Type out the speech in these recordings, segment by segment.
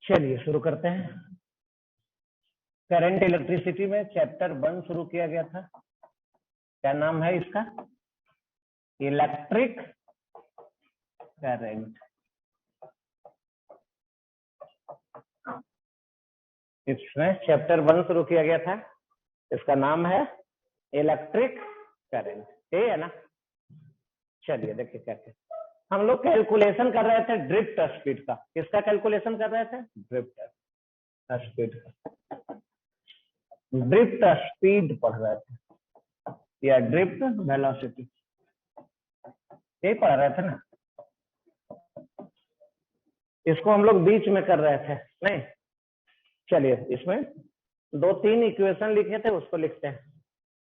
चलिए शुरू करते हैं। करंट इलेक्ट्रिसिटी में चैप्टर 1 शुरू किया गया था। क्या नाम है इसका? Electric current. इसमें चैप्टर 1 शुरू किया गया था, इसका नाम है इलेक्ट्रिक करंट। ठीक है ना? चलिए देखिए कैसे हम लोग कैलकुलेशन कर रहे थे ड्रिफ्ट स्पीड का। किसका कैलकुलेशन कर रहे थे? ड्रिफ्ट स्पीड का। ड्रिफ्ट स्पीड पढ़ रहे थे या ड्रिफ्ट वेलोसिटी, यही पढ़ रहे थे ना। इसको हम लोग बीच में कर रहे थे नहीं। चलिए इसमें 2-3 इक्वेशन लिखे थे, उसको लिखते हैं।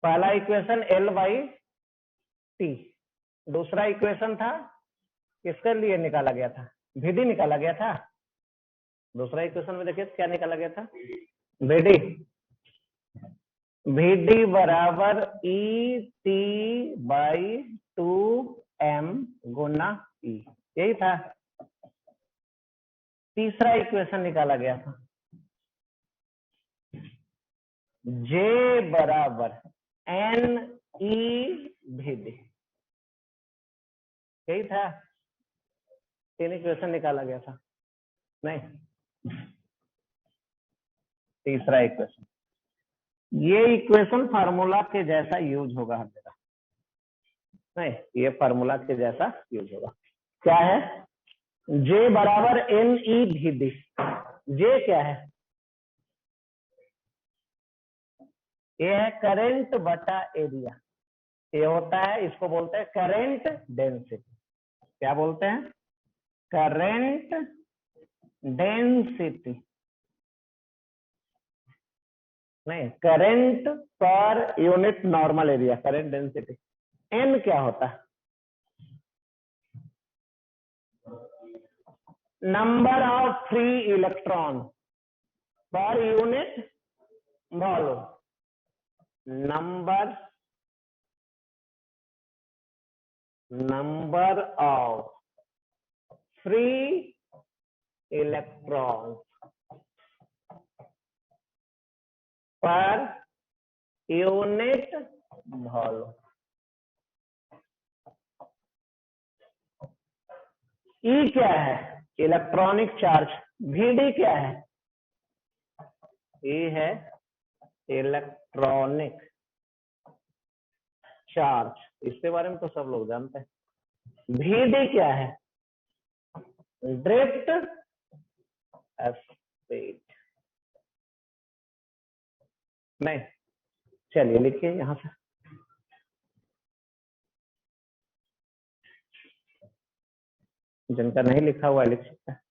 पहला इक्वेशन L/T, दूसरा इक्वेशन था किसके लिए निकाला गया था? VD निकाला गया था। दूसरा इक्वेशन में देखिए क्या निकाला गया था? VD। VD बराबर ET/2M गुना E, यही था। तीसरा इक्वेशन निकाला गया था J बराबर NE/VD, यही था। 3 इक्वेशन निकाला गया था नहीं। तीसरा इक्वेशन, ये इक्वेशन फार्मूला के जैसा यूज होगा हर जगह नहीं, ये फार्मूला के जैसा यूज होगा। क्या है? J बराबर NE/VD। J क्या है? ये है करंट बटा एरिया। ये होता है, इसको बोलते हैं करंट डेंसिटी। क्या बोलते हैं? करंट डेंसिटी नहीं, current per unit normal area, current density. N क्या होता है? Number of free electron per unit volume. Number of free electron per unit volume. E क्या है? Electronic charge. VD क्या है? E है इलेक्ट्रॉनिक चार्ज, इसके बारे में तो सब लोग जानते हैं। VD क्या है? ड्रिफ्ट स्पीड नहीं। चलिए लिखिए यहां से। जिनका नहीं लिखा हुआ लिख सकता है।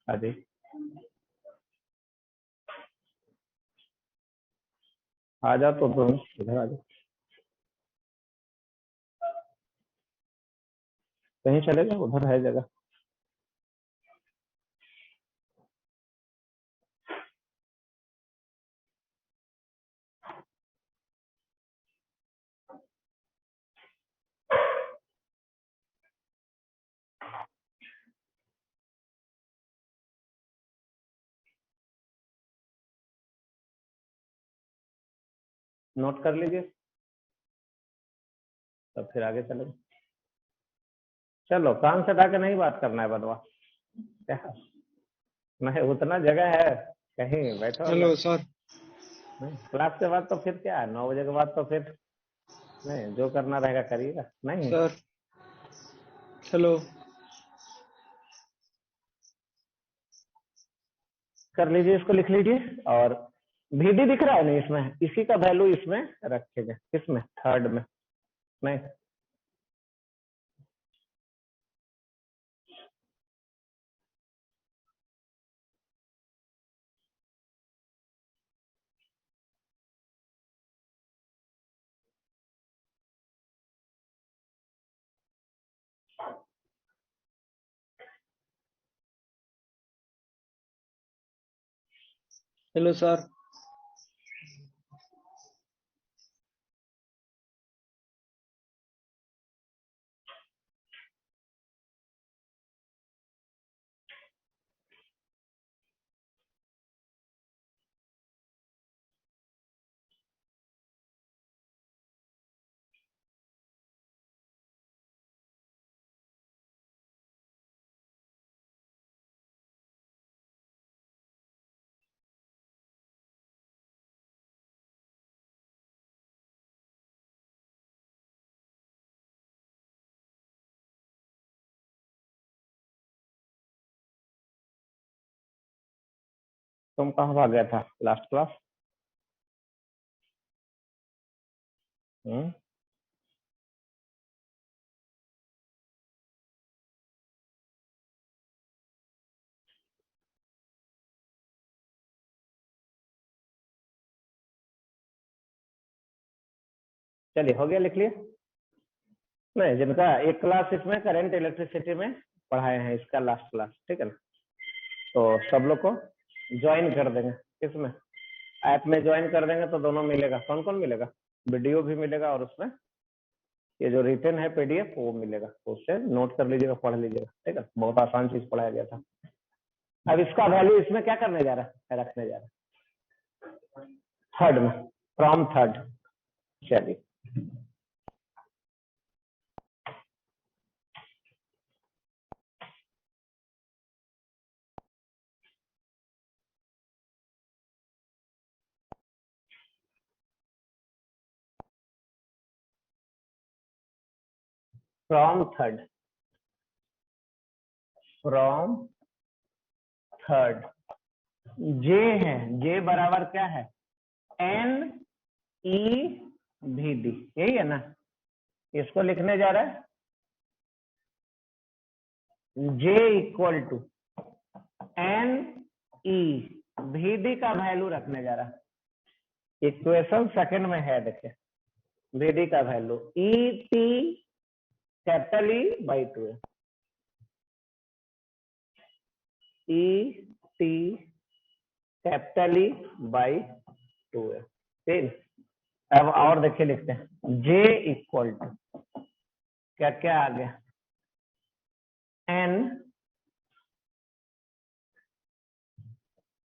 अभी आ जाओ तो तुम इधर आ जाओ, कहीं चले जाओ, उधर है जगह। नोट कर लीजिए, तब फिर आगे चलेंगे। चलो कान से के नहीं बात करना है बनवा। क्या नहीं, उतना जगह है, कहीं बैठो। Hello sir. नहीं, क्लास के बाद तो फिर क्या है, 9 बजे के बाद तो फिर नहीं, जो करना रहेगा करिएगा नहीं। Sir hello. कर लीजिए, इसको लिख लीजिए और VD दिख रहा है नहीं इसमें, इसी का वैल्यू इसमें रखेंगे, किसमें, थर्ड में, नहीं हेलो सर। तुम कहाँ भाग गया था लास्ट क्लास? हम्म, चलिए हो गया, लिख लिया। नहीं, जिनका एक क्लास इसमें करंट इलेक्ट्रिसिटी में पढ़ाए हैं, इसका लास्ट क्लास, ठीक है ना, तो सब लोग को ज्वाइन कर देंगे, इसमें ऐप में ज्वाइन कर देंगे तो दोनों मिलेगा। कौन कौन मिलेगा? वीडियो भी मिलेगा और उसमें ये जो रिटर्न है PDF वो मिलेगा, तो उससे नोट कर लीजिएगा, पढ़ लीजिएगा, ठीक है। बहुत आसान चीज पढ़ाया गया था। अब इसका वैल्यू इसमें क्या करने जा रहा है, रखने जा रहा है थर्ड में, फ्रॉम थर्ड। चलिए, फ्रॉम थर्ड, फ्रॉम थर्ड, जे है, जे बराबर क्या है, NEVD, यही है ना। इसको लिखने जा रहा है J इक्वल टू NEVD का वैल्यू रखने जा रहा है। इक्वेशन सेकंड में है, देखिए VD का value ET capital E by 2 है, ET कैपिटल E बाई 2 है, ठीक। अब और देखिए लिखते हैं J इक्वल टू क्या क्या आ गया, N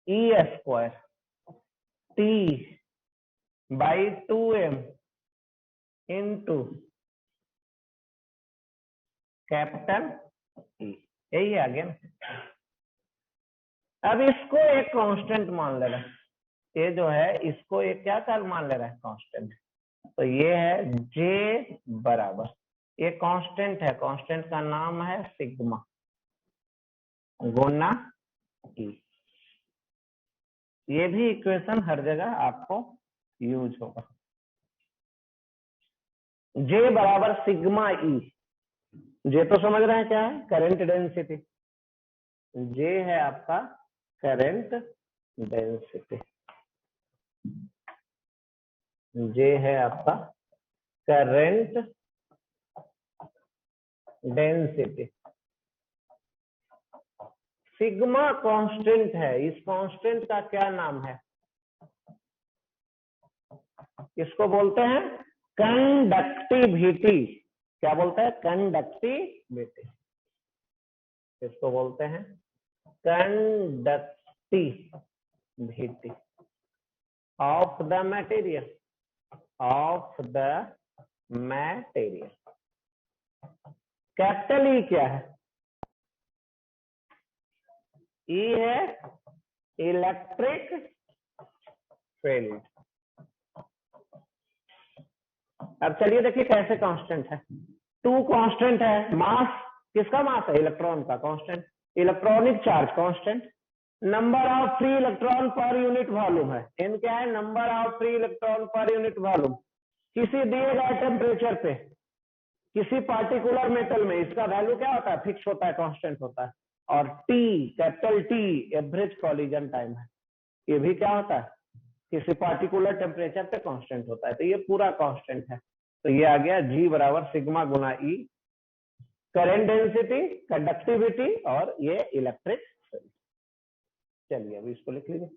E square T by 2M into capital E, यही आ गया ना। अब इसको एक कांस्टेंट मान ले रहा है, ये जो है इसको एक क्या कर मान ले रहा है, कांस्टेंट। तो ये है J बराबर, ये कांस्टेंट है, कांस्टेंट का नाम है सिग्मा गुना E। ये भी इक्वेशन हर जगह आपको यूज होगा। J बराबर सिग्मा E, J तो समझ रहे हैं क्या है, करंट डेंसिटी। J है आपका करंट डेंसिटी, J है आपका करंट डेंसिटी। सिग्मा कांस्टेंट है, इस कांस्टेंट का क्या नाम है, इसको बोलते हैं कंडक्टिविटी। क्या बोलते हैं, कंडक्टिविटी, इसको बोलते हैं conductivity of the material, of the material. Capital E क्या है, ई है इलेक्ट्रिक फील्ड। अब चलिए देखिए कैसे कांस्टेंट है, 2 कांस्टेंट है, मास, किसका मास है, इलेक्ट्रॉन का, constant, electronic charge constant, number of free electron per unit volume है। एन क्या है? Number of free electron per unit volume. किसी दिए गए टेम्परेचर पे किसी पार्टिकुलर मेटल में इसका वैल्यू क्या होता है? फिक्स होता है, कांस्टेंट होता है। और T, capital T, average collision time है। ये भी क्या होता है? किसी पार्टिकुलर टेम्परेचर पे कांस्टेंट होता है। तो ये पूरा कांस्टेंट है। तो ये आ गया G बराबर सिग्मा गुना ई, करंट डेंसिटी, कंडक्टिविटी और ये इलेक्ट्रिक फील्ड। चलिए अभी इसको लिख लीजिए।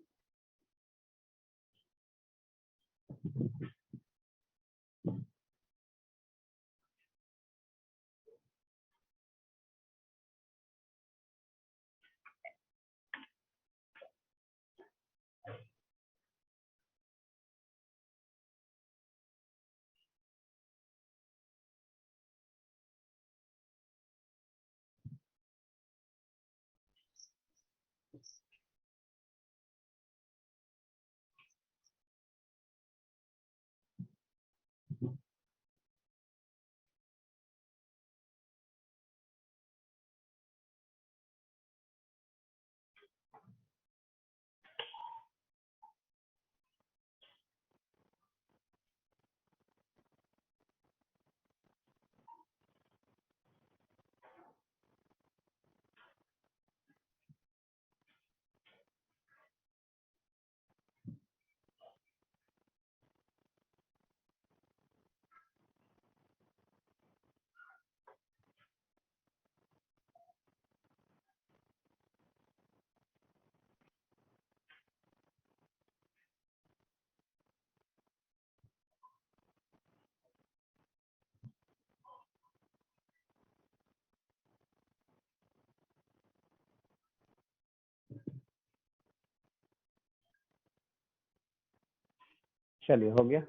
चलिए हो गया।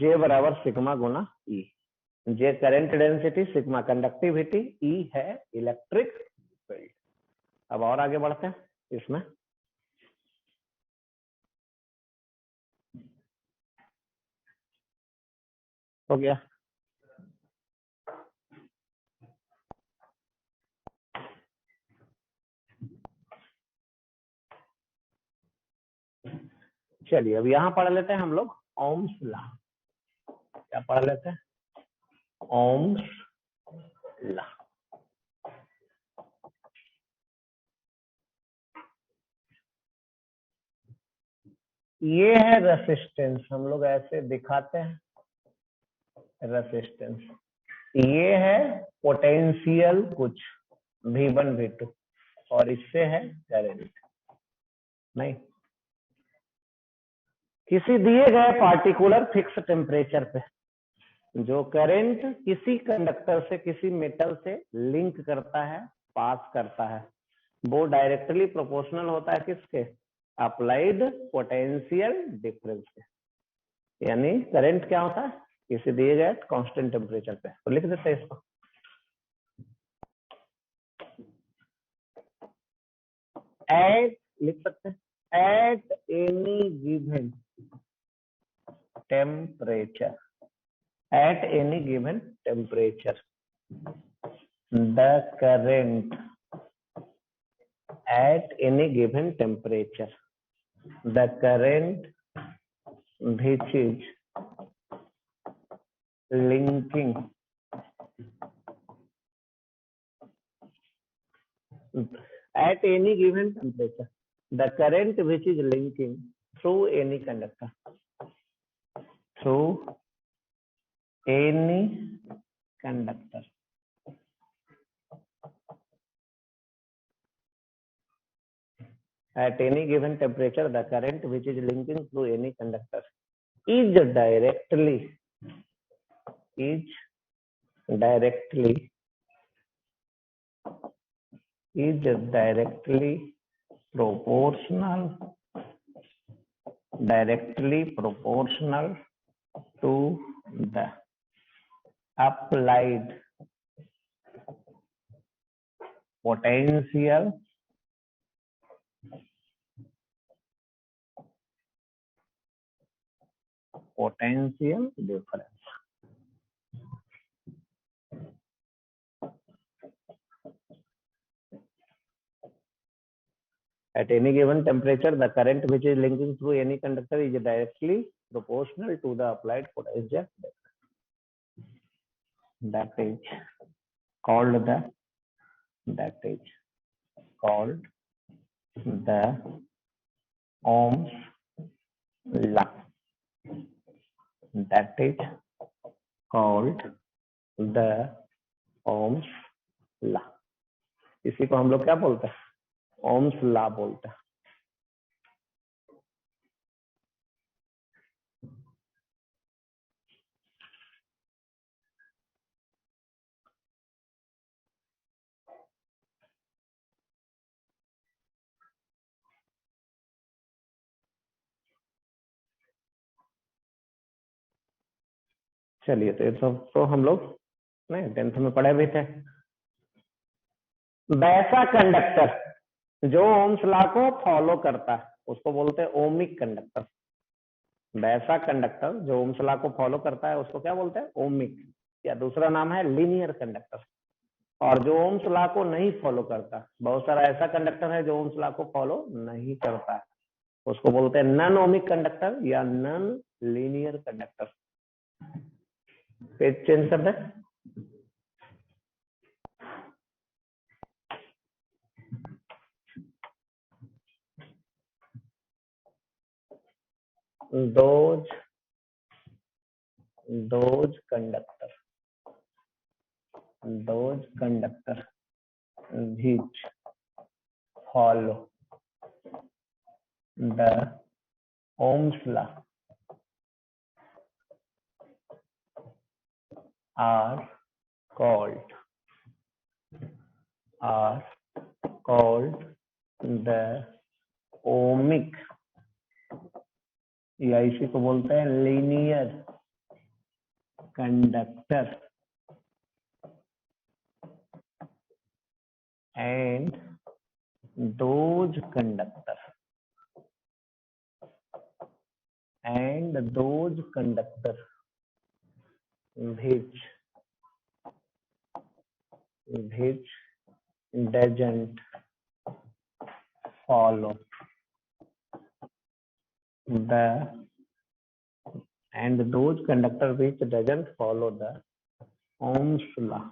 J बराबर सिग्मा गुना E. J current density, sigma conductivity, E है इलेक्ट्रिक फील्ड। अब और आगे बढ़ते हैं इसमें। हो गया। चलिए अब यहां पढ़ लेते हैं हम लोग ओम्स लॉ। क्या पढ़ लेते हैं? Ohm's law. ये है रेसिस्टेंस, हम लोग ऐसे दिखाते हैं रेसिस्टेंस। ये है पोटेंशियल कुछ V1 V2 और इससे है करंट। नहीं, किसी दिए गए पार्टिकुलर फिक्स टेम्परेचर पे जो करंट किसी कंडक्टर से किसी मेटल से लिंक करता है, पास करता है, वो डायरेक्टली प्रोपोर्शनल होता है किसके? अप्लाइड पोटेंशियल डिफरेंस के। यानी करंट क्या होता है? किसी दिए गए कांस्टेंट टेम्परेचर पे। तो लिख देते हैं इसको, एट, लिख सकते हैं at any given temperature, at any given temperature the current at any given temperature the current which is linking at any given temperature the current which is linking through any conductor through any conductor at any given temperature the current which is linking through any conductor is directly directly proportional to the applied potential difference. At any given temperature, the current which is linking through any conductor is directly proportional to the applied potential. That is called the Ohm's law. That is called the Ohm's law. इसी को हम लोग क्या बोलते हैं? Ohm's law बोलते हैं. चलिए, तो ये सब तो हम लोग नहीं 10th में पढ़े भी थे. वैसा कंडक्टर जो ओम्स लॉ को फॉलो करता है उसको बोलते हैं ओमिक कंडक्टर. वैसा कंडक्टर जो ओम्स लॉ को फॉलो करता है उसको क्या बोलते हैं? ओमिक, या दूसरा नाम है लीनियर कंडक्टर. और जो ओम्स लॉ को नहीं फॉलो करता, बहुत सारा ऐसा कंडक्टर है जो ओम्स लॉ को फॉलो नहीं करता है, उसको बोलते हैं नॉन ओमिक कंडक्टर या non linear conductor. Page change कर दे. those conductor which follow the Ohm's law are called the ohmic, या इसी को बोलते हैं linear conductor. and those conductor which doesn't follow the Ohm's law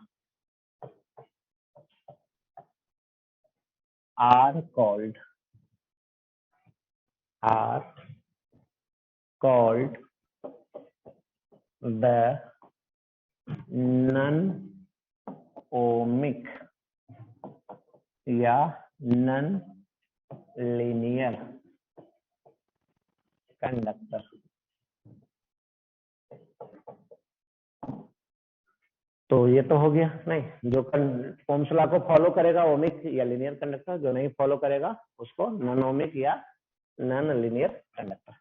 are called the non-ohmic या non-linear conductor. तो ये तो हो गया. नहीं, जो ओम्स लॉ को फॉलो करेगा ओमिक या लीनियर कंडक्टर, जो नहीं फॉलो करेगा उसको नॉन ओमिक या नॉन लीनियर कंडक्टर.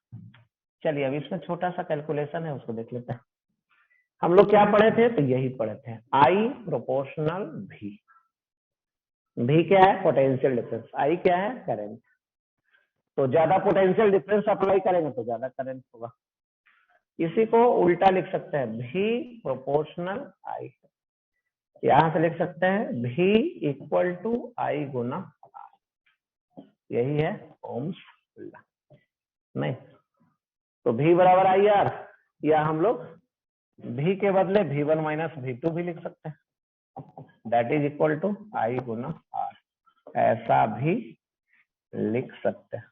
चलिए, अब इसमें छोटा सा कैलकुलेशन है, उसको देख लेते हैं. हम लोग क्या पढ़े थे? तो यही पढ़े थे, आई प्रोपोर्शनल भी. भी क्या है? Potential difference. आई क्या है? करंट. तो ज्यादा पोटेंशियल डिफरेंस अप्लाई करेंगे तो ज्यादा करंट होगा. इसी को उल्टा लिख सकते हैं, भी प्रोपोर्शनल आई. यहां से लिख सकते हैं भी इक्वल टू आई गुना आर. यही है ओम्स लॉ. नहीं तो भी बराबर आई आर, या हम लोग भी के बदले V1 माइनस V2 भी लिख सकते हैं. That is equal to I गुना आर. ऐसा भी लिख सकते हैं.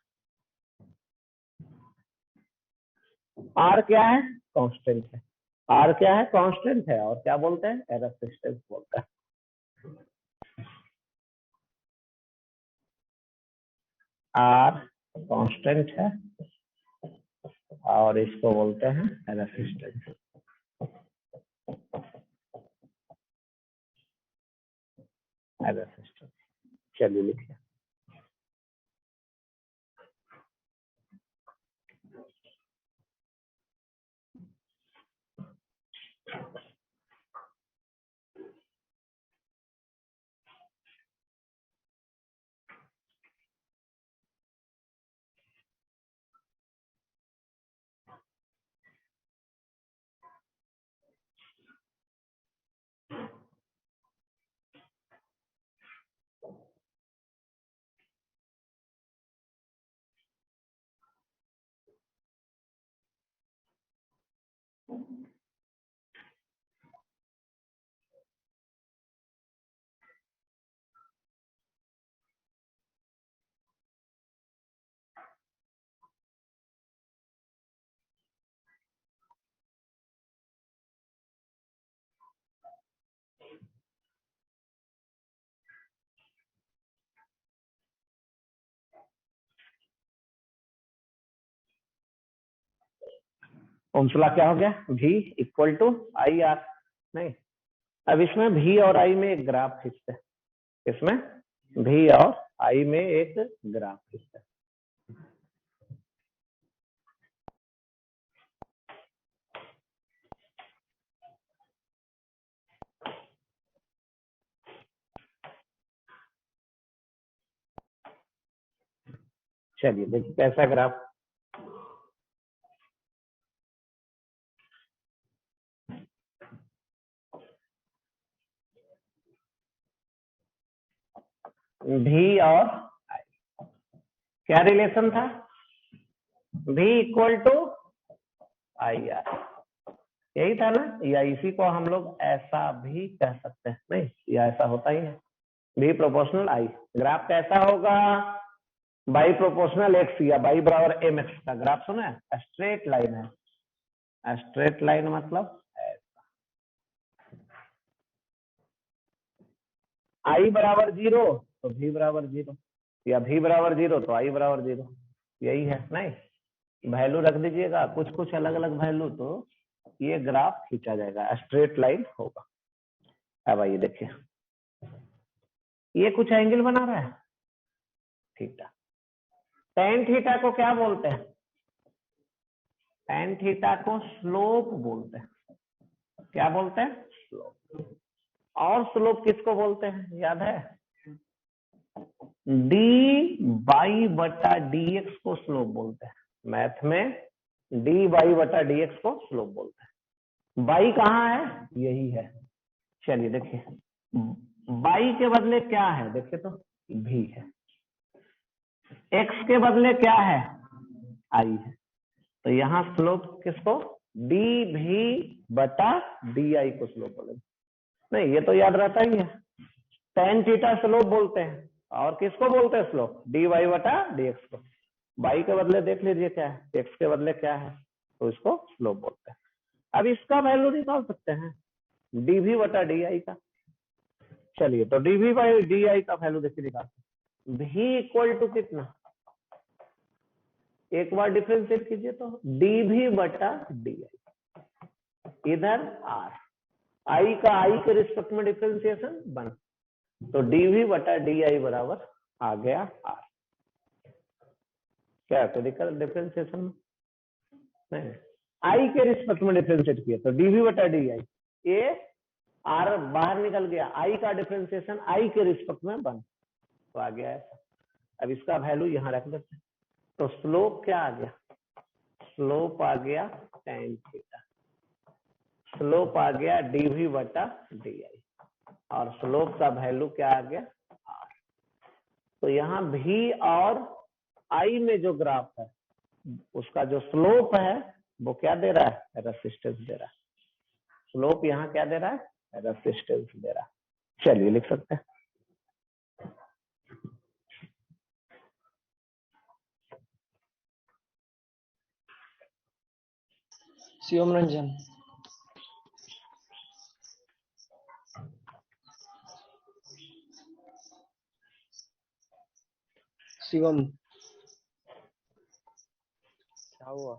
आर क्या है? कांस्टेंट है. आर क्या है? कांस्टेंट है. और क्या बोलते हैं? रेजिस्टेंस बोलते हैं. आर कांस्टेंट है और इसको बोलते हैं रेजिस्टेंस. चलिए लिखिए. ओम्स लॉ क्या हो गया? V equal to I R. नहीं, अब इसमें V और I में एक ग्राफ खींचते हैं। इसमें V और I में एक ग्राफ खींचते हैं। चलिए देखिए कैसा ग्राफ। V और I क्या रिलेशन था? V equal to I R, यही था ना? या इसी को हम लोग ऐसा भी कह सकते हैं, नहीं या ऐसा होता ही है, V प्रोपोर्शनल I। ग्राफ कैसा होगा? बाई प्रोपोर्शनल एक्स या बाई बराबर एम एक्स का ग्राफ सुना है? स्ट्रेट लाइन है। स्ट्रेट लाइन मतलब आई बराबर 0 तो V बराबर 0, या V बराबर 0 तो I बराबर 0, यही है। नहीं, वैल्यू रख दीजिएगा कुछ कुछ अलग अलग वैल्यू, तो ये ग्राफ खींचा जाएगा, स्ट्रेट लाइन होगा। अब आइए देखिए, ये कुछ एंगल बना रहा है थीटा। टेन थीटा को क्या बोलते हैं? टेन थीटा को स्लोप बोलते हैं। क्या बोलते हैं? स्लोप। और स्लोप किसको बोलते हैं याद है? डी बाई बटा डी एक्स को स्लोप बोलते हैं। मैथ में डी बाई बटा डी एक्स को स्लोप बोलते हैं। बाई कहाँ है? यही है। चलिए देखिए, बाई के बदले क्या है? देखिए तो भी है। एक्स के बदले क्या है? आई है। तो यहाँ स्लोप किसको? डी भी बटा डी आई को स्लोप बोलेंगे। नहीं, ये तो याद रहता ही है। टेन थीटा स्लोप बोलते हैं। और किसको बोलते हैं स्लोप? डी वाई बटा डी एक्स को। बाई के बदले देख लीजिए क्या है, एक्स के बदले क्या है, तो इसको स्लोप बोलते हैं। अब इसका वैल्यू निकाल सकते हैं, डी भी बटा डी आई का। चलिए तो डी भी बाई डी आई का वैल्यू देखिए निकालते हैं। भी इक्वल टू कितना? एक बार डिफरेंशिएट कीजिए तो डी भी बटा डी आई, इधर आर, आई का आई के रिस्पेक्ट में डिफरेंशिएशन 1, तो डी भी बटा डी आई बराबर आ गया आर। क्या कोई दिक्कत डिफरेंशिएशन में? नहीं, आई के रिस्पेक्ट में डिफरेंशिएट किया तो डी भी बटा डी आई, ये आर बाहर निकल गया, आई का डिफरेंशिएशन आई के रिस्पेक्ट में 1, तो आ गया ऐसा। अब इसका वैल्यू यहाँ रख देते हैं, तो स्लोप क्या आ गया? स्लोप आ गया टेन थीटा, स्लोप आ गया डी भी बटा डी आई, और स्लोप का वैल्यू क्या आ गया? आर। तो यहाँ भी और आई में जो ग्राफ है उसका जो स्लोप है वो क्या दे रहा है? रेसिस्टेंस दे रहा है। स्लोप यहाँ क्या दे रहा है? रेसिस्टेंस दे रहा है। चलिए लिख सकते हैं, शिवम रंजन। शिवम। क्या हुआ?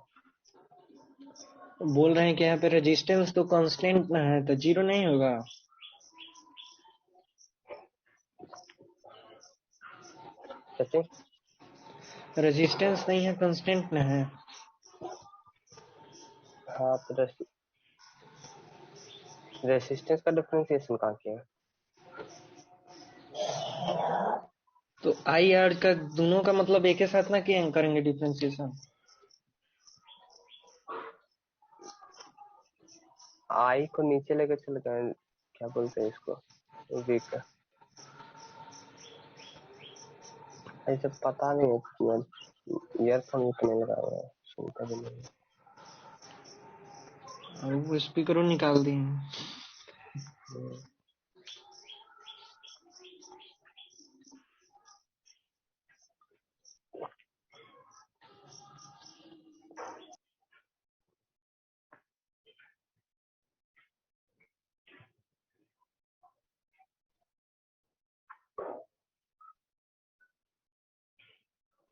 बोल रहे हैं कि यहाँ पे रेजिस्टेंस तो कांस्टेंट ना है, तो जीरो नहीं होगा। कैसे? रेजिस्टेंस नहीं है, कांस्टेंट ना है। हाँ तो रेसिस्टेंस का डिफरेंशिएशन कहाँ किया? तो आई आर का दोनों का मतलब एक ही साथ ना किए करेंगे डिफरेंशिएशन। आई को नीचे लेकर चल गए, क्या बोलते हैं इसको, वीक। ऐसे पता नहीं, ईयरफोन भी नहीं लगा हुआ है, सुनता भी नहीं। और वो स्पीकर निकाल दिए।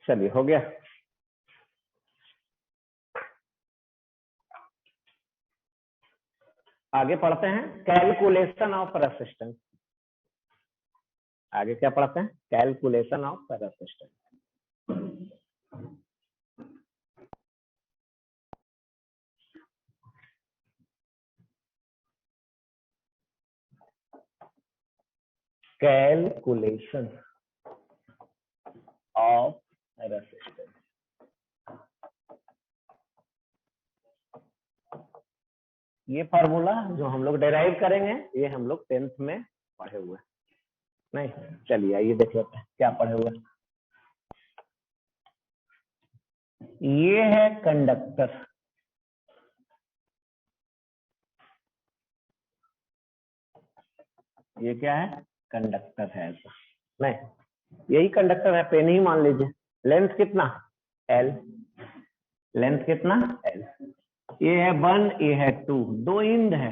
चलिए हो गया। आगे पढ़ते हैं कैलकुलेशन ऑफ रेसिस्टेंस। आगे क्या पढ़ते हैं? Calculation of resistance. Calculation of resistance. ये फार्मूला जो हम लोग डेराइव करेंगे ये हम लोग 10th में पढ़े हुए नहीं। चलिए आइए देख लेते हैं क्या पढ़े हुए। ये है कंडक्टर, ये क्या है? कंडक्टर है ऐसा नहीं, यही कंडक्टर है, पेन ही मान लीजिए। लेंथ कितना? L। लेंथ कितना? L। ये है 1, ये है 2, दो इंड है।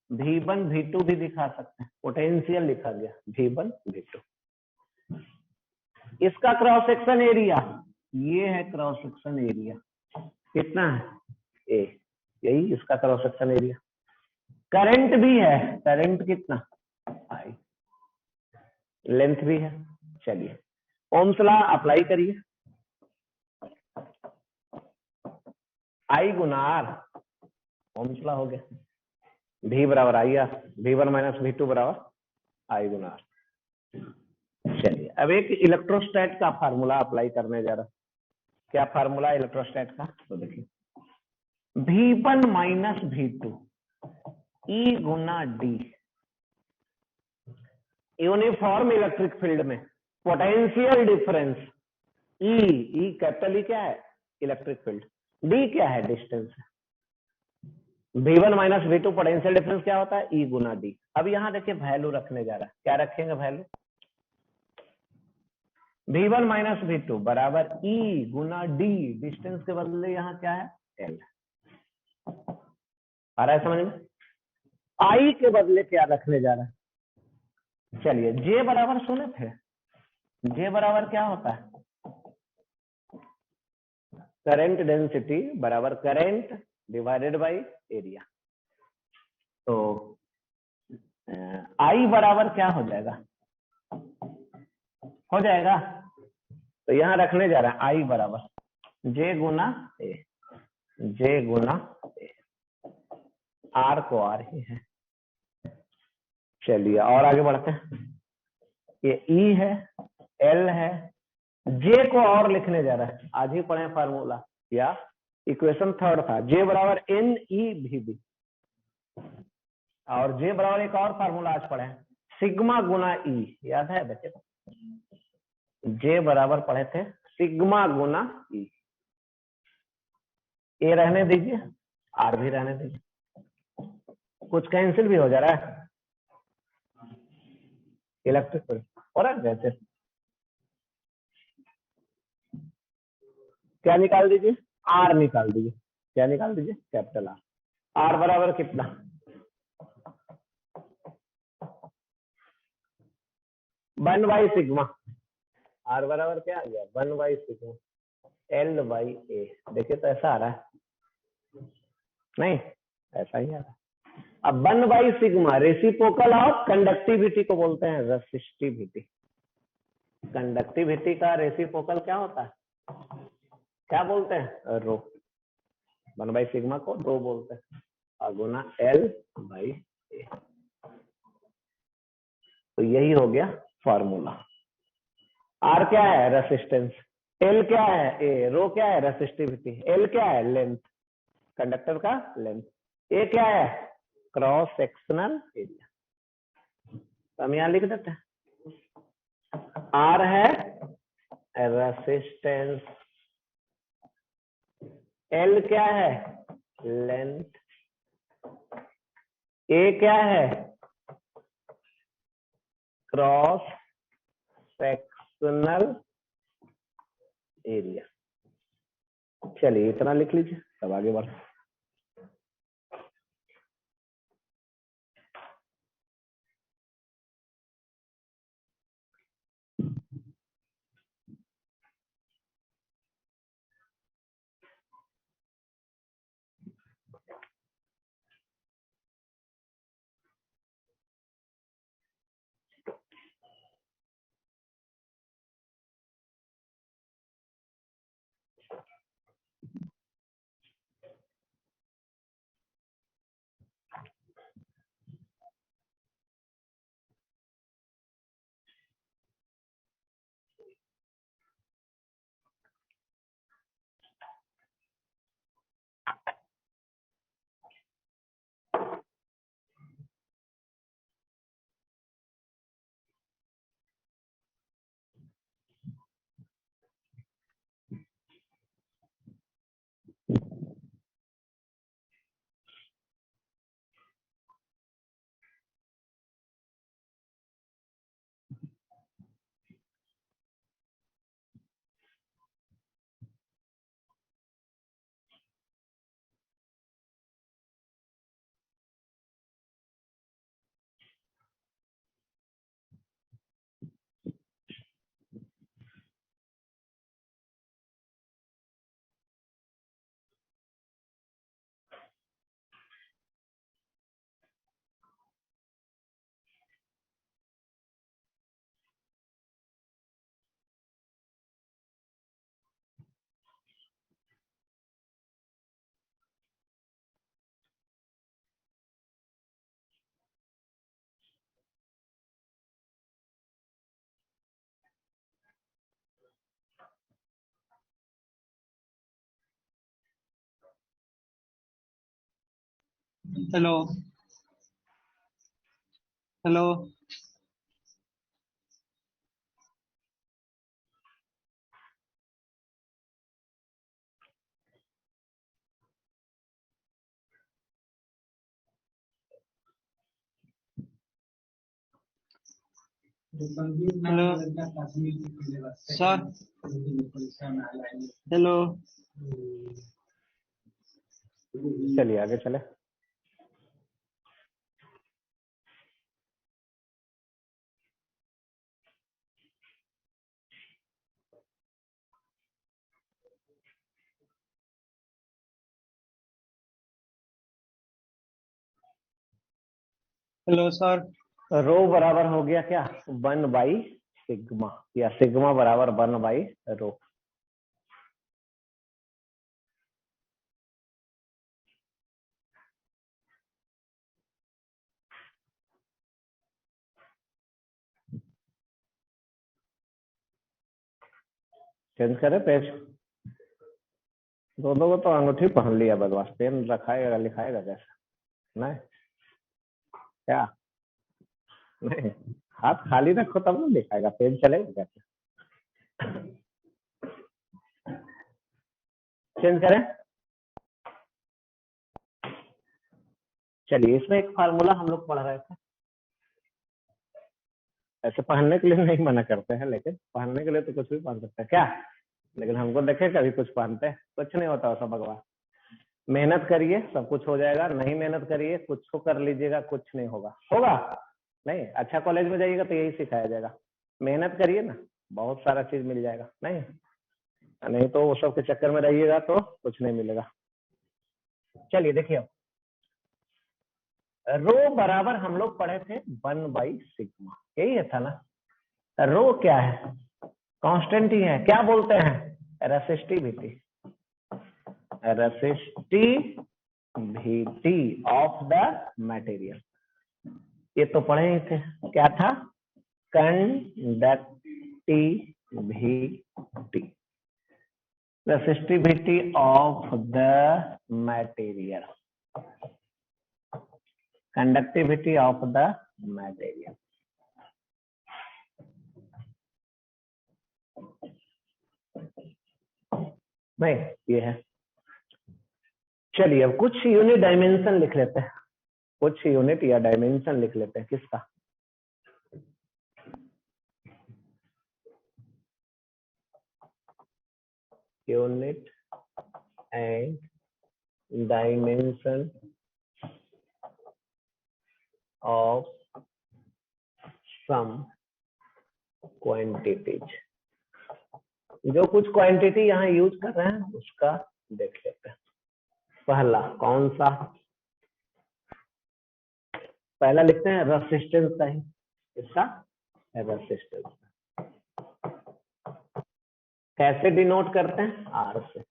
V1 V2 भी दिखा सकते हैं, पोटेंशियल लिखा गया V1 V2। इसका क्रॉस सेक्शन एरिया, ये है क्रॉस सेक्शन एरिया, कितना है? A। यही इसका क्रॉस सेक्शन एरिया। करंट भी है, करंट कितना? I। लेंथ भी है। चलिए ओम्स लॉ अप्लाई करिए। I Guna R, Ohm's law हो गया। V बराबर IR, V1 माइनस V2 बराबर I गुना R। चलिए अब एक इलेक्ट्रोस्टैट का फार्मूला अप्लाई करने जा रहा। क्या फार्मूला इलेक्ट्रोस्टैट का? तो देखिए V1 माइनस V2 E गुना D। यूनिफॉर्म इलेक्ट्रिक फील्ड में potential difference E capital E क्या है? Electric field. डी क्या है? Distance. V1 minus V2 potential difference क्या होता है? ई गुना डी। अब यहाँ देखिए वैल्यू रखने जा रहा है, क्या रखेंगे वैल्यू? V1 माइनस V2 बराबर ई गुना डी, डिस्टेंस के बदले यहाँ क्या है? L। आ रहा है समझ में? I के बदले क्या रखने जा रहा है? चलिए J बराबर सुने थे, J बराबर क्या होता है? करंट डेंसिटी बराबर करंट डिवाइडेड बाय एरिया। तो I बराबर क्या हो जाएगा? हो जाएगा, तो यहां रखने जा रहा है I बराबर J Guna A, J Guna A। R को R ही है। चलिए और आगे बढ़ते हैं। ये E है, L है, J को और लिखने जा रहा है। आज ही पढ़े फार्मूला या इक्वेशन थर्ड था, J बराबर NEVB। और J बराबर एक और फार्मूला आज पढ़े, सिग्मा गुना E। याद है बच्चे को? J बराबर पढ़े थे सिग्मा गुना E। ए रहने दीजिए, आर भी रहने दीजिए, कुछ कैंसिल भी हो जा रहा है। इलेक्ट्रिक फील्ड हो रहा है वैसे, क्या निकाल दीजिए? आर निकाल दीजिए। क्या निकाल दीजिए? Capital R. आर बराबर कितना? 1 बाई सिग्मा। आर बराबर क्या आ गया? 1 बाई सिग्मा L बाई ए। देखिए तो ऐसा आ रहा है नहीं, ऐसा ही आ रहा है। अब 1 by sigma reciprocal of conductivity को बोलते हैं रेसिस्टिविटी। कंडक्टिविटी का रेसिप्रोकल क्या होता है? क्या बोलते हैं? रो। 1 बाई सिग्मा को रो बोलते हैं, और गुना L बाई ए। तो यही हो गया फॉर्मूला। आर क्या है? रेसिस्टेंस। एल क्या है? ए। रो क्या है? रेसिस्टिविटी। एल क्या है? लेंथ, कंडक्टर का लेंथ। ए क्या है? Cross sectional area. तो हम यहां लिख देते हैं आर है रेसिस्टेंस, एल क्या है? लेंथ, ए क्या है? Cross sectional area. चलिए इतना लिख लीजिए, तब आगे बढ़। Hello hello. Hello sir. Hello. चलिए आगे चले। Hello sir. रो बराबर हो गया क्या? 1/सिग्मा, या सिग्मा बराबर 1/रो। चेंज करें पेज? दोनों को तो अंगूठी पहन लिया बदमाश, पेन रखाएगा लिखाएगा कैसे? नहीं क्या? नहीं, हाथ खाली रखो तब ना लिखाएगा, पेन चलेगा कैसे? चेंज करें? चलिए इसमें एक फार्मूला हम लोग पढ़ रहे थे। ऐसे पहनने के लिए नहीं मना करते हैं, लेकिन पहनने के लिए तो कुछ भी पहन सकते हैं क्या? लेकिन हमको देखे कभी कुछ पहनते हैं, कुछ नहीं होता वैसा भगवान। मेहनत करिए सब कुछ हो जाएगा, नहीं मेहनत करिए कुछ को कर लीजिएगा कुछ नहीं होगा। होगा नहीं? अच्छा कॉलेज में जाइएगा तो यही सिखाया जाएगा, मेहनत करिए ना, बहुत सारा चीज मिल जाएगा। नहीं नहीं तो वो सब के चक्कर में रहिएगा तो कुछ नहीं मिलेगा। चलिए देखिए, रो बराबर हम लोग पढ़े थे 1/सिग्मा, यही है था ना? रो क्या है? कांस्टेंट ही है। क्या बोलते हैं? Resistivity. Resistivity of the material, ये तो पढ़े ही थे। क्या था? Conductivity, resistivity of the material, conductivity of the material. नहीं ये है। चलिए अब कुछ यूनिट डायमेंशन लिख लेते हैं। कुछ यूनिट या डायमेंशन लिख लेते हैं किसका। Unit and dimension of some quantities. जो कुछ क्वांटिटी यहाँ यूज कर रहे हैं उसका देख लेते हैं। पहला कौन सा, पहला लिखते हैं रेसिस्टेंस का ही, इसका रेसिस्टेंस कैसे डिनोट करते हैं, आर से।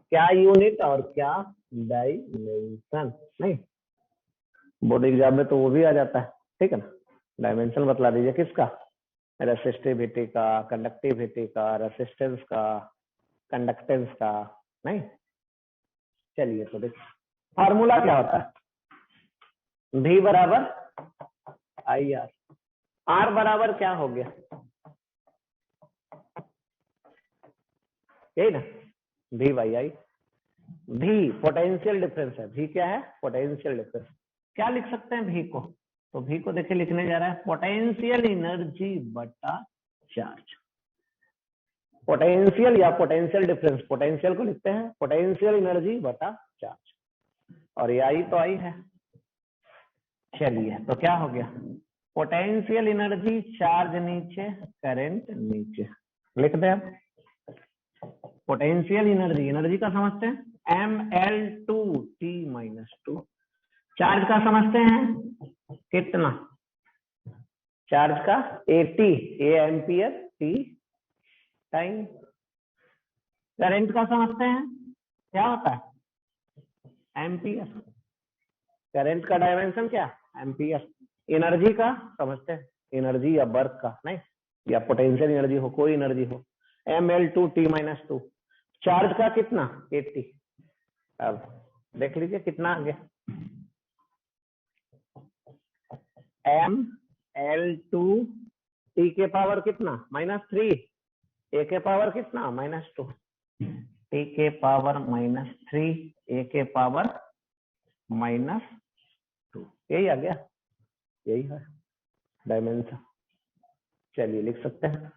क्या यूनिट और क्या डायमेंशन, नहीं बोर्ड एग्जाम में तो वो भी आ जाता है, ठीक है ना। डायमेंशन बतला दीजिए किसका, रेसिस्टिविटी का, कंडक्टिविटी का, रेसिस्टेंस का, कंडक्टेंस का, नहीं। चलिए तो देखिए फार्मूला क्या होता है, V बराबर आई आर। आर बराबर क्या हो गया, यही ना, V by I. V potential difference है, V क्या है, पोटेंशियल डिफरेंस। क्या लिख सकते हैं V को, तो V को देखिए लिखने जा रहा है पोटेंशियल एनर्जी बटा चार्ज। पोटेंशियल या पोटेंशियल डिफरेंस, पोटेंशियल को लिखते हैं पोटेंशियल एनर्जी बटा चार्ज, और ये आई तो आई है। चलिए तो क्या हो गया, पोटेंशियल एनर्जी, चार्ज नीचे, करंट नीचे, लिख दें अब। पोटेंशियल एनर्जी, एनर्जी का समझते हैं ml2t-2, चार्ज का समझते हैं कितना, चार्ज का AT, A ampere, T time. Current का समझते हैं क्या होता है, एम्पियर, करंट का डायमेंशन क्या, एम्पियर। एनर्जी का समझते हैं, एनर्जी या वर्क का, नहीं या पोटेंशियल एनर्जी हो, कोई एनर्जी हो, ml2t-2। चार्ज का कितना, 80। अब देख लीजिए कितना आ गया, ml2t के पावर कितना, -3, a के पावर कितना, -2, t के पावर -3, a के पावर -2, यही आ गया, यही है डायमेंशन। चलिए लिख सकते हैं।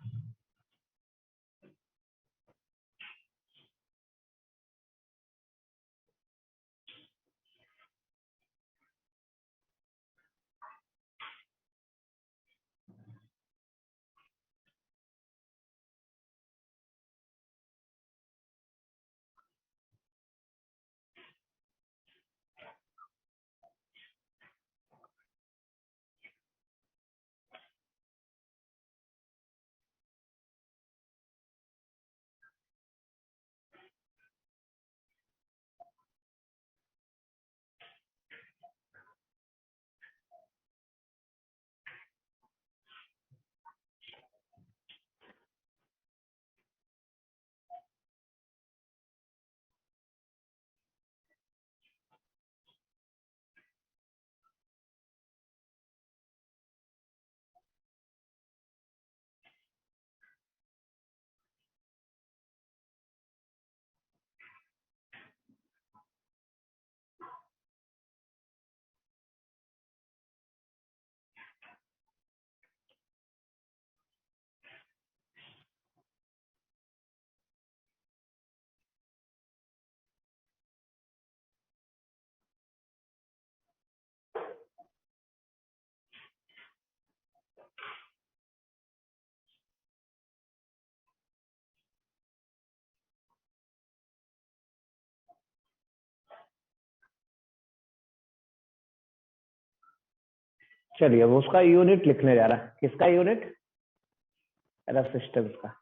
चलिए अब उसका यूनिट लिखने जा रहा है, किसका यूनिट, रेसिस्टेंस का।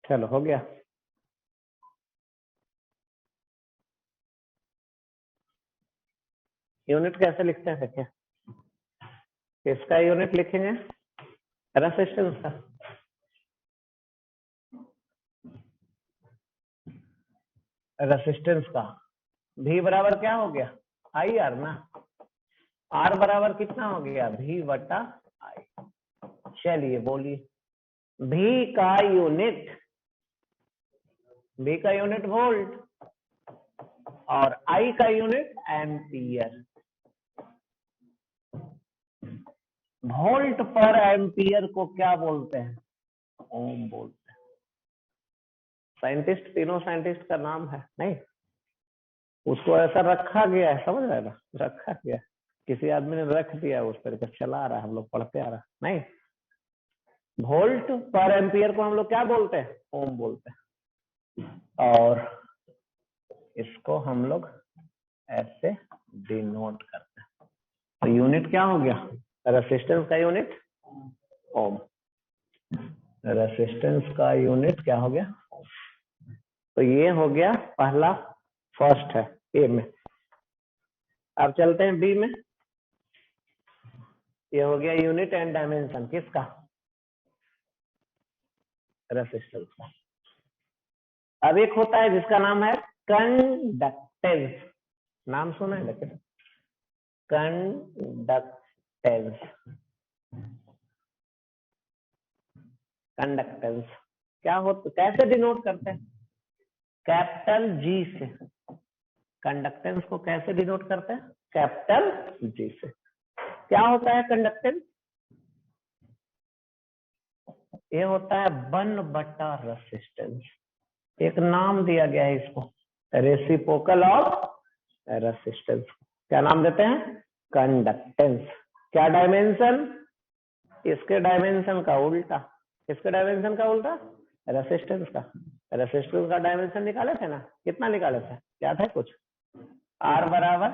चलो हो गया, यूनिट कैसे लिखते हैं देखिए, किसका यूनिट लिखेंगे, रेसिस्टेंस का। रेसिस्टेंस का V बराबर क्या हो गया, आई आर ना, R बराबर कितना हो गया, V बटा आई। चलिए बोलिए, V का यूनिट वोल्ट और I का यूनिट एम्पियर। वोल्ट पर एम्पियर को क्या बोलते हैं, ओम बोलते हैं। साइंटिस्ट, तीनों साइंटिस्ट का नाम है नहीं, उसको ऐसा रखा गया है, समझ रहे ना, रखा गया, किसी आदमी ने रख दिया, उस तरीके से चला आ रहा है, हम लोग पढ़ते आ रहा है नहीं। वोल्ट पर एम्पियर को हम लोग क्या बोलते हैं, ओम बोलते हैं। और इसको हम लोग ऐसे डिनोट करते हैं। तो यूनिट क्या हो गया, रेसिस्टेंस का यूनिट ओम, रेसिस्टेंस का यूनिट क्या हो गया। तो ये हो गया पहला, फर्स्ट है ए में। अब चलते हैं बी में। ये हो गया यूनिट एंड डायमेंशन किसका, रेसिस्टेंस का। अब एक होता है जिसका नाम है कंडक्टेंस, नाम सुना है लेकिन, कंडक्टेंस। कंडक्टेंस क्या होता, कैसे डिनोट करते हैं, कैपिटल जी से। कंडक्टेंस को कैसे डिनोट करते हैं, कैपिटल जी से। क्या होता है कंडक्टेंस, ये होता है 1 बटा रेसिस्टेंस। एक नाम दिया गया है इसको, रेसिप्रोकल ऑफ रेसिस्टेंस। क्या नाम देते हैं, कंडक्टेंस। क्या डायमेंशन, इसके डायमेंशन का उल्टा, इसके डायमेंशन का उल्टा, रेसिस्टेंस का। रेसिस्टेंस का डायमेंशन निकाले थे ना, कितना निकाले थे, क्या था कुछ, R बराबर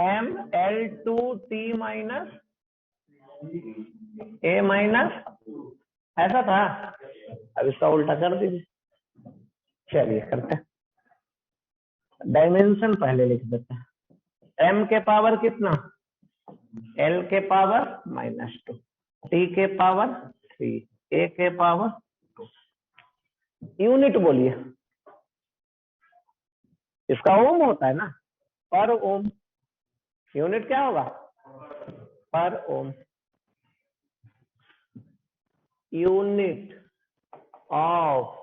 ML2T माइनस A माइनस, ऐसा था। अब इसका उल्टा कर दीजिए, चलिए करते हैं। डायमेंशन पहले लिख देते हैं, M के पावर कितना, L के पावर -2, T के पावर 3, A के पावर 2। यूनिट बोलिए, इसका ओम होता है ना, पर ओम। यूनिट क्या होगा, पर ओम। यूनिट ऑफ,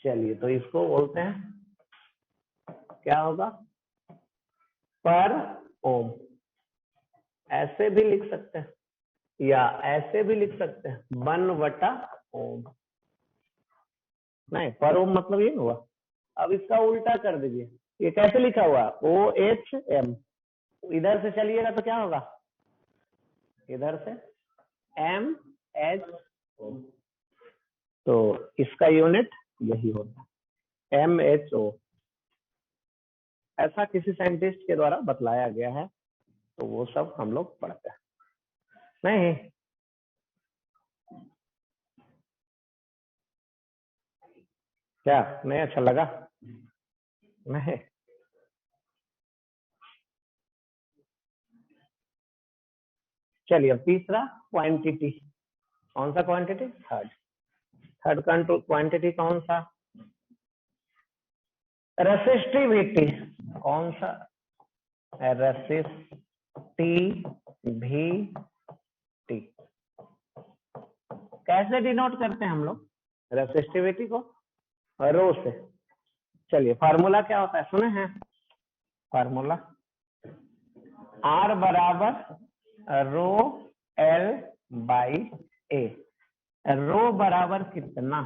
चलिए तो इसको बोलते हैं, क्या होगा, पर ओम। ऐसे भी लिख सकते हैं या ऐसे भी लिख सकते हैं, 1 बटा ओम। नहीं, पर ओम मतलब ये हुआ। अब इसका उल्टा कर दीजिए, ये कैसे लिखा हुआ, OHM, इधर से चलिएगा तो क्या होगा, इधर से MHO। तो इसका यूनिट यही होता है, MHO। ऐसा किसी साइंटिस्ट के द्वारा बतलाया गया है, तो वो सब हम लोग पढ़ते हैं नहीं। क्या नहीं अच्छा लगा, नहीं। चलिए अब तीसरा क्वांटिटी, कौन सा क्वांटिटी, थर्ड क्वांटिटी कौन सा, रेसिस्टिविटी। कौन सा, रेसिस्टिविटी। कैसे डिनोट करते हैं हम लोग रेसिस्टिविटी को, रो से। चलिए फार्मूला क्या होता है, सुने हैं फार्मूला, R बराबर रो L बाई A। रो बराबर कितना,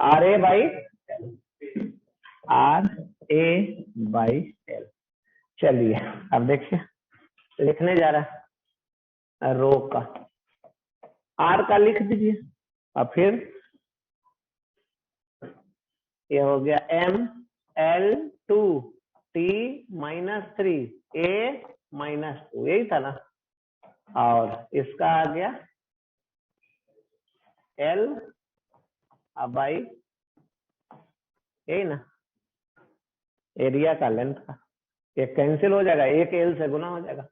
RA by RA by L। चलिए अब देखिए, लिखने जा रहा है रो का, R का लिख दीजिए, और फिर ये हो गया ML2T माइनस 3 A माइनस 2, यही था ना। और इसका आ गया L अब बाई यही ना, एरिया का लेंथ का, एक कैंसिल हो जाएगा, एक एल से गुना हो जाएगा,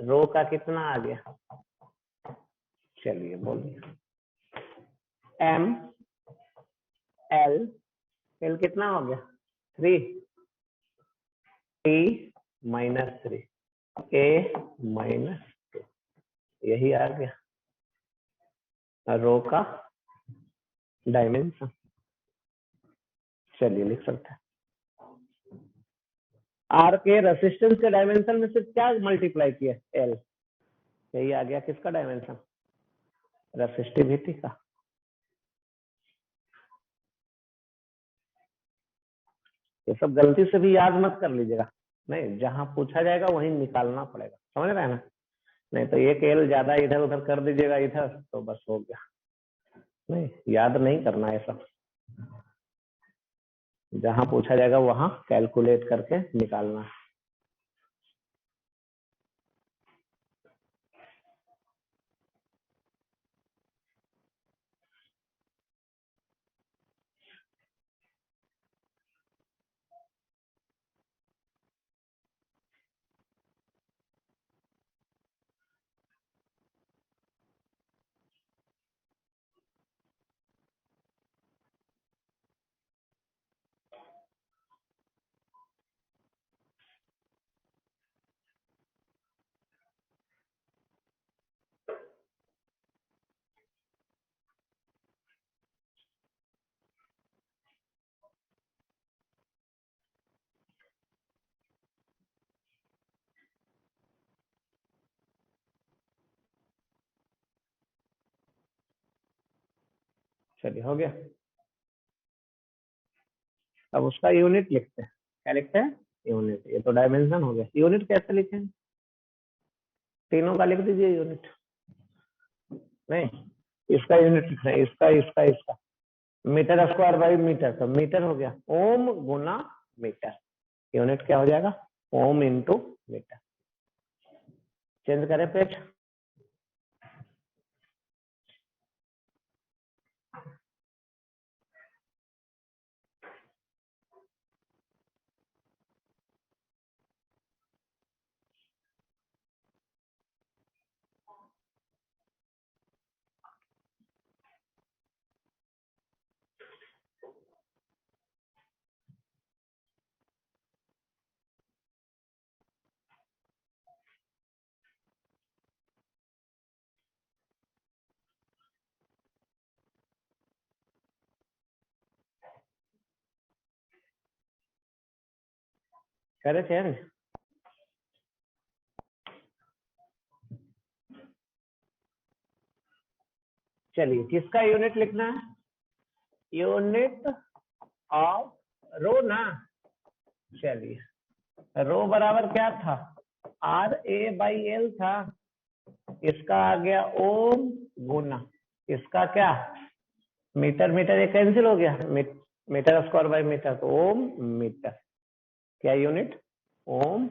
रो का कितना आ गया, चलिए बोलिए, एम एल, एल कितना हो गया 3, टी माइनस 3, ए माइनस 2, यही आ गया रो का डायमेंशन। चलिए लिख सकते हैं, आर के रेसिस्टेंस के डायमेंशन में से क्या मल्टीप्लाई किया, एल, यही आ गया किसका डायमेंशन, रेसिस्टिविटी का। ये सब गलती से भी याद मत कर लीजिएगा, नहीं जहां पूछा जाएगा वहीं निकालना पड़ेगा, समझ रहे हैं ना, नहीं तो एक एल ज्यादा इधर उधर कर दीजिएगा इधर तो बस हो गया, नहीं याद नहीं करना है सब, जहां पूछा जाएगा वहां कैलकुलेट करके निकालना। चलिए हो गया, अब उसका यूनिट लिखते हैं, क्या लिखते हैं, यूनिट, ये तो डायमेंशन हो गया, यूनिट कैसे लिखें, तीनों का लिख दीजिए यूनिट, नहीं इसका यूनिट लिखना है, इसका इसका इसका, मीटर स्क्वायर बाई मीटर, तो मीटर हो गया, ओम गुना मीटर, यूनिट क्या हो जाएगा, ओम इंटू मीटर। चेंज करें पेज, करे चेंज, चलिए किसका यूनिट लिखना है, यूनिट ऑफ रो ना, चलिए रो बराबर क्या था, आर ए बाई एल था, इसका आ गया ओम गुना इसका क्या, मीटर मीटर ये कैंसिल हो गया, मीटर स्क्वायर बाई मीटर, तो ओम मीटर, क्या यूनिट, ओम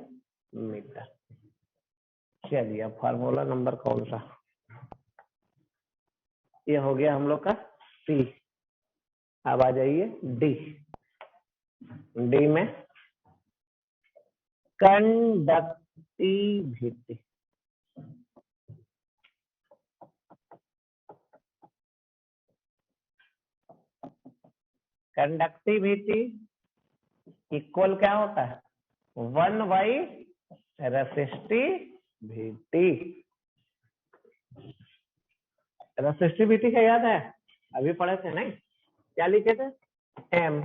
मीटर। चलिए अब फार्मूला नंबर कौन सा, ये हो गया हम लोग का सी, अब आ जाइए डी, डी में कंडक्टिविटी, कंडक्टिविटी इक्वल क्या होता है, 1 बाई रेसिस्टिविटी, रेसिस्टिविटी का याद है, अभी पढ़े थे नहीं, क्या लिखे थे, एम,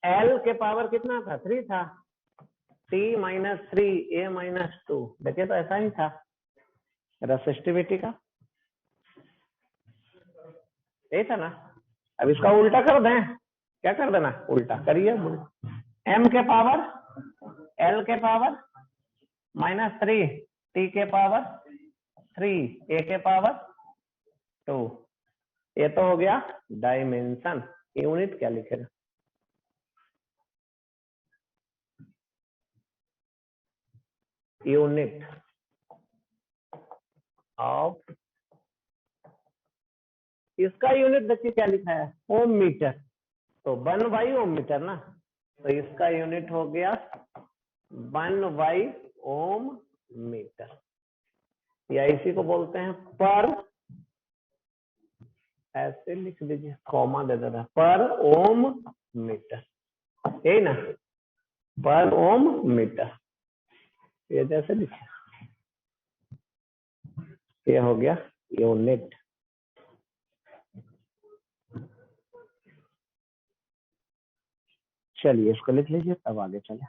एल के पावर कितना था 3 था, टी माइनस 3 ए माइनस 2, देखिए तो ऐसा ही था रेसिस्टिविटी का, यही था ना, अब इसका उल्टा कर दें, क्या कर देना, उल्टा करिए, एम के पावर एल के पावर -3, टी के पावर 3, ए के पावर 2, ये तो हो गया डायमेंशन, यूनिट क्या लिखेगा, यूनिट ऑफ इसका यूनिट देखिए क्या लिखा है, ओम मीटर। तो 1 बाई ओम मीटर ना, तो इसका यूनिट हो गया 1 बाई ओम मीटर, या इसी को बोलते हैं पर, ऐसे लिख दीजिए, कॉमा दे देना, पर ओम मीटर, यही ना, पर ओम मीटर, ये जैसे लिखे, ये हो गया यूनिट। चलिए इसको लिख लीजिए, तब आगे चले।